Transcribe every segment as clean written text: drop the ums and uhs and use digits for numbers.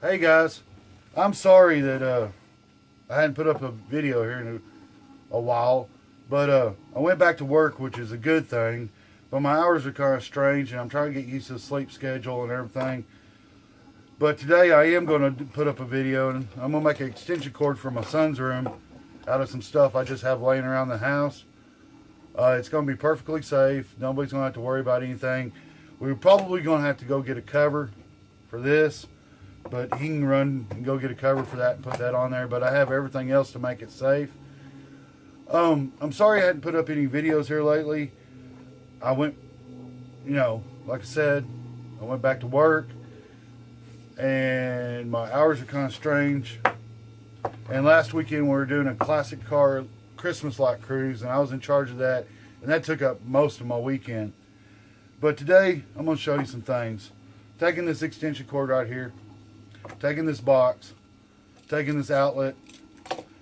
Hey guys, I'm sorry that I hadn't put up a video here in a while, but I went back to work, which is a good thing. But my hours are kind of strange, and I'm trying to get used to the sleep schedule and everything. But today I am going to put up a video, and I'm going to make an extension cord for my son's room out of some stuff I just have laying around the house. It's going to be perfectly safe. Nobody's going to have to worry about anything. We're probably going to have to go get a cover for this, but he can run and go get a cover for that and put that on there. But I have everything else to make it safe. I'm sorry I hadn't put up any videos here lately. I went, like I said, I went back to work, and my hours are kind of strange. And last weekend we were doing a classic car Christmas light cruise, and I was in charge of that, and that took up most of my weekend. But today I'm going to show you some things. Taking this extension cord right here, taking this box, taking this outlet,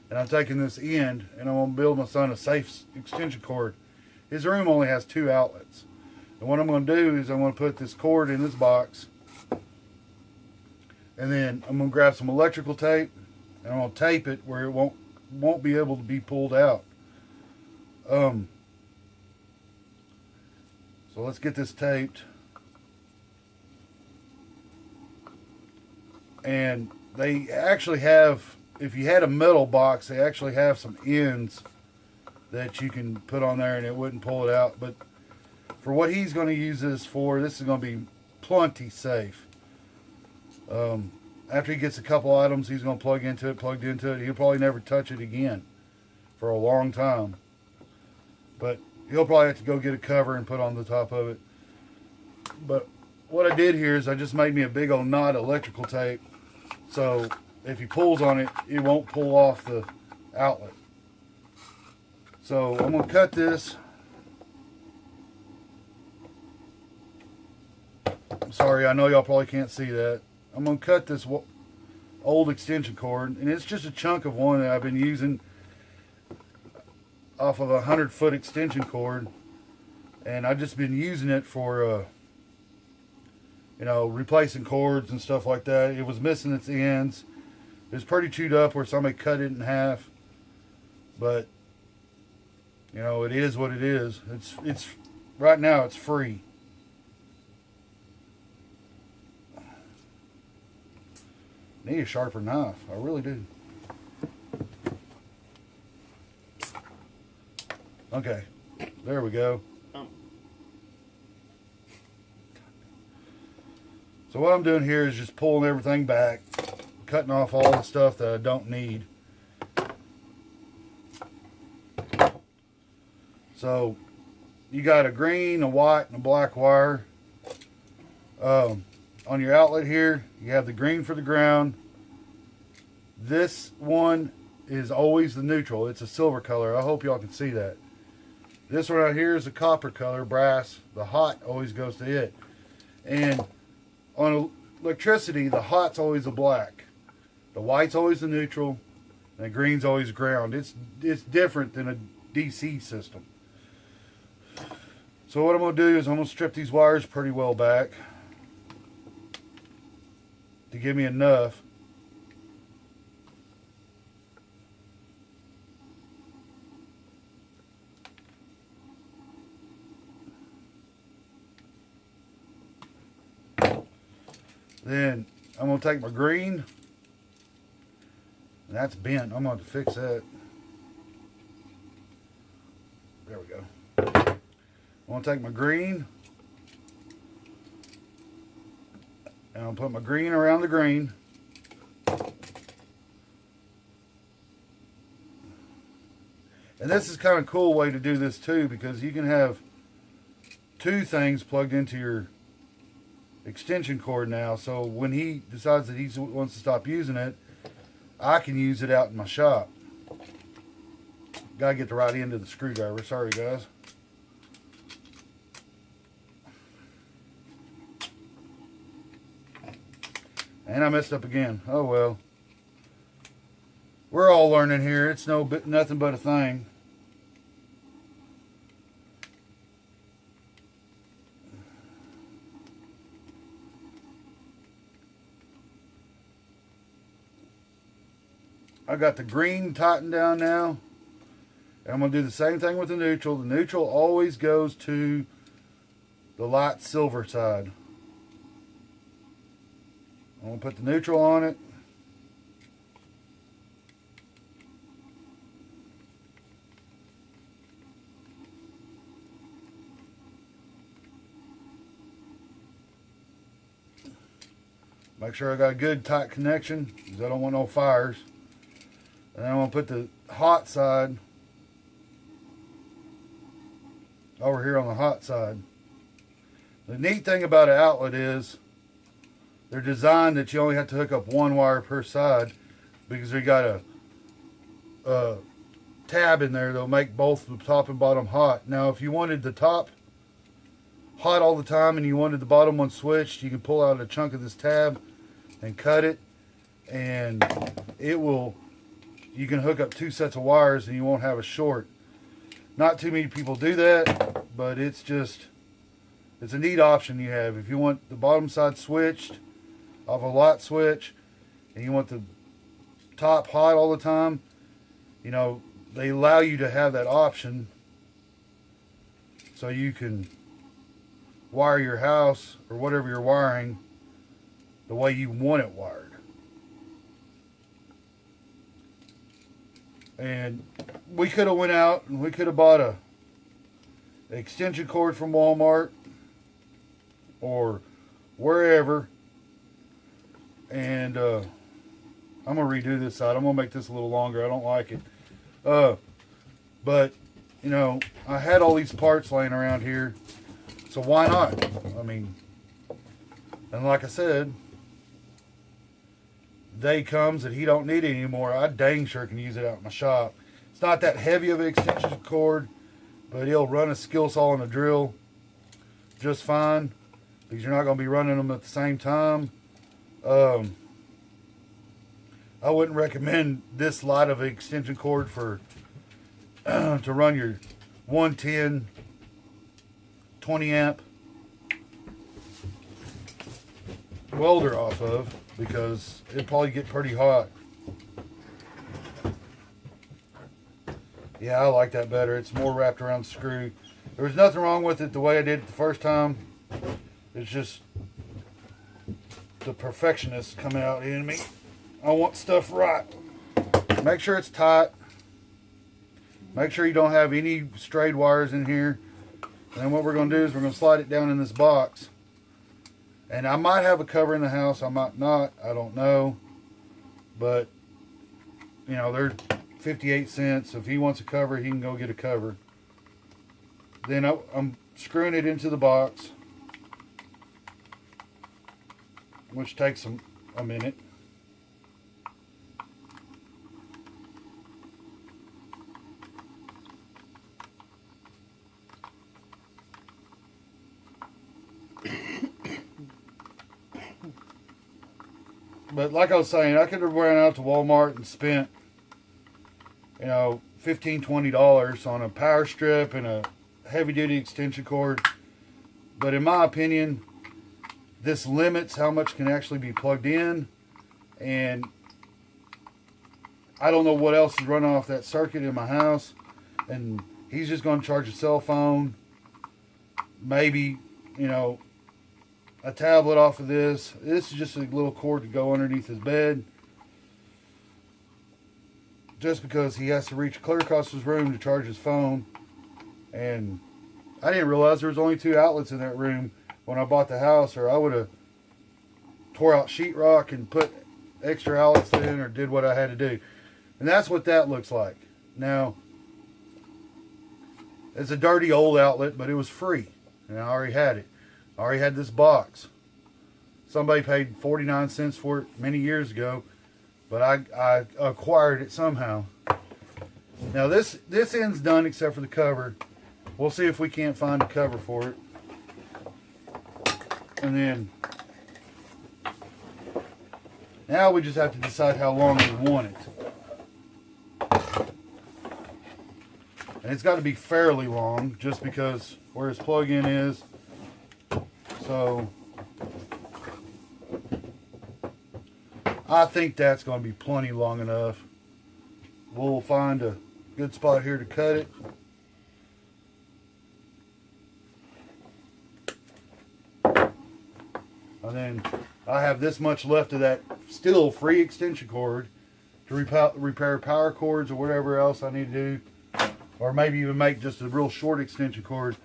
and I'm taking this end, and I'm going to build my son a safe extension cord. His room only has 2 outlets. And what I'm going to do is I'm going to put this cord in this box, and then I'm going to grab some electrical tape, and I'm going to tape it where it won't be able to be pulled out. So let's get this taped. And they actually have, if you had a metal box, they actually have some ends that you can put on there and it wouldn't pull it out. But for what he's going to use this for, this is going to be plenty safe. After he gets a couple items he's going to plugged into it, he'll probably never touch it again for a long time. But he'll probably have to go get a cover and put on the top of it. But what I did here is I just made me a big old knot of electrical tape, so if he pulls on it, it won't pull off the outlet. So I'm going to cut this. I'm sorry, I know y'all probably can't see that. I'm going to cut this old extension cord, and it's just a chunk of one that I've been using off of a 100-foot extension cord, and I've just been using it for replacing cords and stuff like that. It was missing its ends. It was pretty chewed up where somebody cut it in half, but it is what it is. It's right now it's free. Need a sharper knife, I really do. Okay, there we go. So what I'm doing here is just pulling everything back, cutting off all the stuff that I don't need. So you got a green, a white, and a black wire. On your outlet here, you have the green for the ground. This one is always the neutral. It's a silver color. I hope y'all can see that. This one right here is a copper color, brass. The hot always goes to it. And on electricity, the hot's always a black. The white's always the neutral. And the green's always ground. It's different than a DC system. So what I'm going to do is I'm going to strip these wires pretty well back to give me enough. Then I'm going to take my green, and that's bent. I'm going to fix that. There we go. I'm going to take my green, and I'll put my green around the green. And this is kind of a cool way to do this too, because you can have 2 things plugged into your extension cord now. So when he decides that he wants to stop using it, I can use it out in my shop. Gotta get the right end of the screwdriver. Sorry guys. And I messed up again. Oh well. We're all learning here. It's nothing but a thing. I got the green tightened down now. And I'm going to do the same thing with the neutral. The neutral always goes to the light silver side. I'm going to put the neutral on it. Make sure I got a good tight connection because I don't want no fires. And then I'm going to put the hot side over here on the hot side. The neat thing about an outlet is they're designed that you only have to hook up one wire per side because they got a tab in there that'll make both the top and bottom hot. Now if you wanted the top hot all the time and you wanted the bottom one switched, you can pull out a chunk of this tab and cut it, and it will, you can hook up 2 sets of wires and you won't have a short. Not too many people do that, but it's a neat option you have. If you want the bottom side switched off a light switch and you want the top hot all the time, you know, they allow you to have that option so you can wire your house or whatever you're wiring the way you want it wired. And we could have went out and we could have bought an extension cord from Walmart or wherever, and I'm gonna redo this side. I'm gonna make this a little longer. I don't like it, but you know, I had all these parts laying around here, so why not? I mean, and like I said, day comes that he don't need it anymore, I dang sure can use it out in my shop. It's not that heavy of an extension cord, but he'll run a skill saw and a drill just fine because you're not going to be running them at the same time. I wouldn't recommend this light of an extension cord for to run your 110 20 amp welder off of, because it'd probably get pretty hot. Yeah, I like that better. It's more wrapped around the screw. There was nothing wrong with it the way I did it the first time. It's just the perfectionist coming out in me. I want stuff right. Make sure it's tight. Make sure you don't have any strayed wires in here. And then what we're going to do is we're going to slide it down in this box. And I might have a cover in the house, I might not, I don't know. But, you know, they're 58 cents. If he wants a cover, he can go get a cover. Then I'm screwing it into the box, which takes a minute. But like I was saying, I could have ran out to Walmart and spent, you know, $15, $20 on a power strip and a heavy duty extension cord. But in my opinion, this limits how much can actually be plugged in. And I don't know what else is running off that circuit in my house. And he's just going to charge a cell phone. Maybe, you know, a tablet off of this. This is just a little cord to go underneath his bed. Just because he has to reach clear across his room to charge his phone. And I didn't realize there was only 2 outlets in that room when I bought the house, or I would have tore out sheetrock and put extra outlets in or did what I had to do. And that's what that looks like. Now, it's a dirty old outlet, but it was free. And I already had it. I already had this box. Somebody paid 49 cents for it many years ago, but I acquired it somehow. Now this end's done except for the cover. We'll see if we can't find a cover for it. And then now we just have to decide how long we want it. And it's got to be fairly long just because where his plug-in is. So I think that's going to be plenty long enough. we'll find a good spot here to cut it. And then I have this much left of that still free extension cord to repair power cords or whatever else I need to do, or maybe even make just a real short extension cord.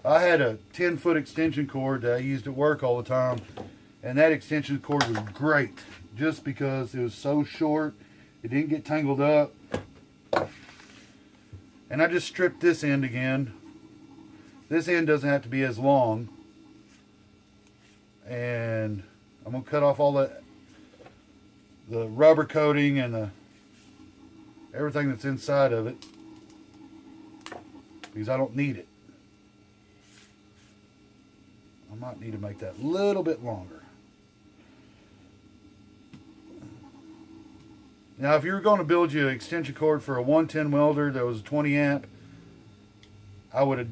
I had a 10-foot extension cord that I used at work all the time, and that extension cord was great just because it was so short, it didn't get tangled up. And I just stripped this end again. This end doesn't have to be as long. And I'm going to cut off all the rubber coating and everything that's inside of it, because I don't need it. I might need to make that a little bit longer. Now, if you were going to build you an extension cord for a 110 welder that was 20 amp, I would have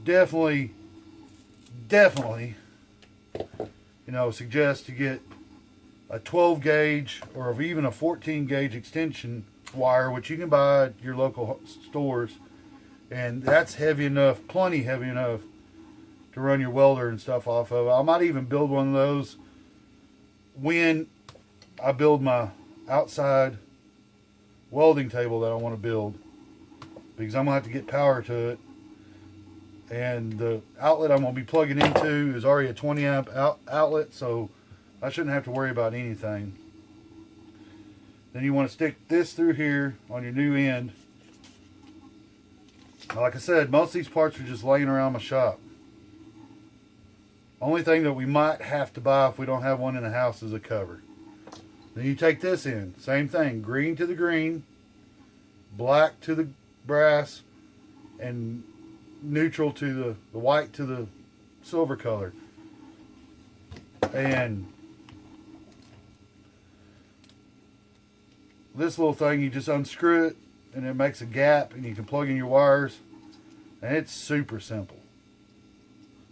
definitely, you know, suggest to get a 12 gauge or even a 14 gauge extension wire, which you can buy at your local stores, and that's heavy enough, plenty heavy enough to run your welder and stuff off of. I might even build one of those when I build my outside welding table that I want to build, because I'm going to have to get power to it. And the outlet I'm going to be plugging into is already a 20 amp outlet, so I shouldn't have to worry about anything. Then you want to stick this through here on your new end. Like I said, most of these parts are just laying around my shop. Only thing that we might have to buy if we don't have one in the house is a cover. Then you take this in, same thing, green to the green, black to the brass, and neutral to the white to the silver color. And this little thing, you just unscrew it and it makes a gap and you can plug in your wires, and it's super simple.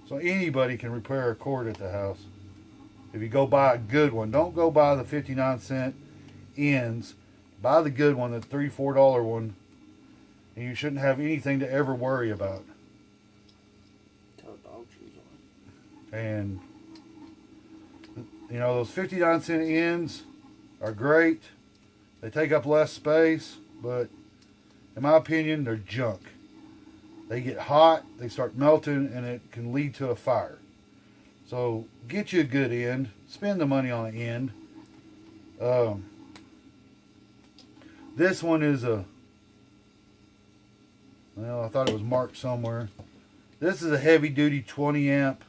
So anybody can repair a cord at the house if you go buy a good one. Don't go buy the 59-cent ends. Buy the good one, the $3, $4 one, and you shouldn't have anything to ever worry about. And you know, those 59-cent ends are great. They take up less space, but in my opinion, they're junk. They get hot, they start melting, and it can lead to a fire. So get you a good end. Spend the money on the end. This one is a, well, I thought it was marked somewhere. This is a heavy duty 20 amp.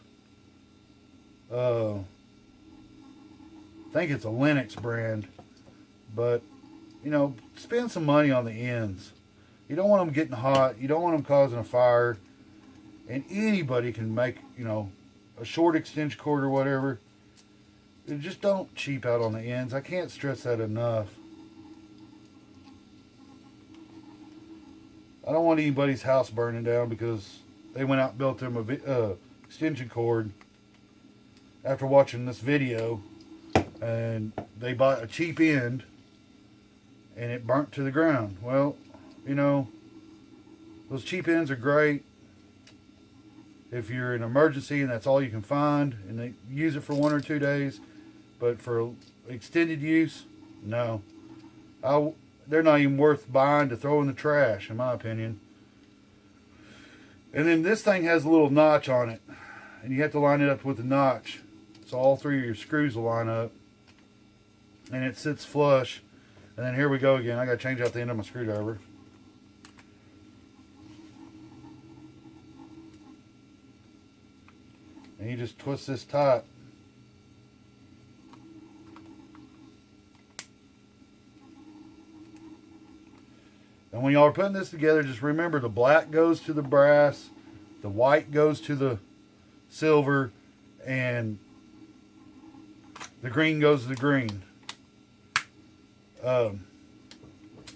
I think it's a Lennox brand, but you know, spend some money on the ends. You don't want them getting hot. You don't want them causing a fire. And anybody can make, you know, a short extension cord or whatever. Just don't cheap out on the ends. I can't stress that enough. I don't want anybody's house burning down because they went out and built them a extension cord after watching this video, and they bought a cheap end and it burnt to the ground. Well, you know, those cheap ends are great if you're in an emergency and that's all you can find, and they use it for 1 or 2 days. But for extended use, no. They're not even worth buying to throw in the trash, in my opinion. And then this thing has a little notch on it, and you have to line it up with the notch, so all 3 of your screws will line up, and it sits flush. And then here we go again. I got to change out the end of my screwdriver. And you just twist this tight. And when y'all are putting this together, just remember the black goes to the brass, the white goes to the silver, and the green goes to the green.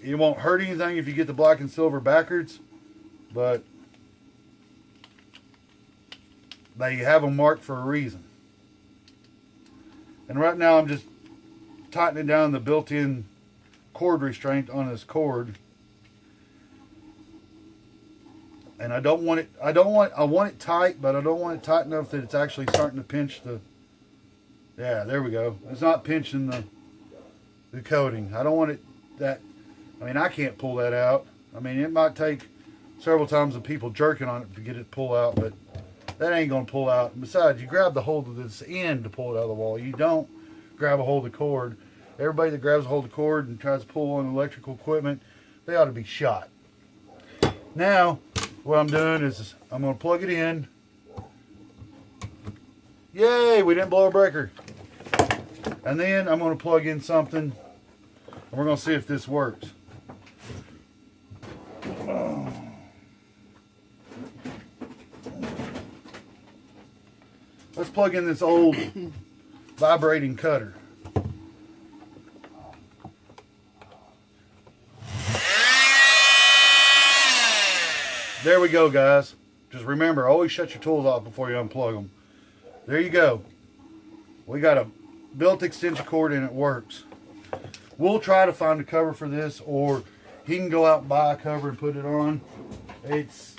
It won't hurt anything if you get the black and silver backwards, but they have them marked for a reason. And right now I'm just tightening down the built-in cord restraint on this cord. And I want it tight, but I don't want it tight enough that it's actually starting to pinch the, yeah, there we go. It's not pinching the coating. I don't want it that, I mean, I can't pull that out. I mean, it might take several times of people jerking on it to get it to pull out, but that ain't going to pull out. And besides, you grab the hold of this end to pull it out of the wall. You don't grab a hold of the cord. Everybody that grabs a hold of the cord and tries to pull on electrical equipment, they ought to be shot. Now, what I'm doing is I'm going to plug it in. Yay, we didn't blow a breaker. And then I'm going to plug in something, and we're going to see if this works. Let's plug in this old vibrating cutter. There we go, guys. Just remember, always shut your tools off before you unplug them. There you go. We got a built extension cord and it works. We'll try to find a cover for this, or he can go out and buy a cover and put it on. It's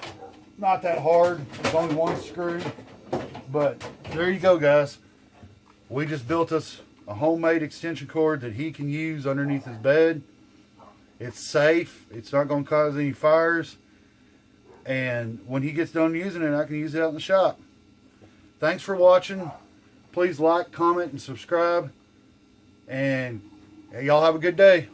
not that hard. It's only one screw. But there you go, guys. We just built us a homemade extension cord that he can use underneath his bed. It's safe. It's not going to cause any fires. And when he gets done using it, I can use it out in the shop. Thanks for watching. Please like, comment, and subscribe. And y'all have a good day.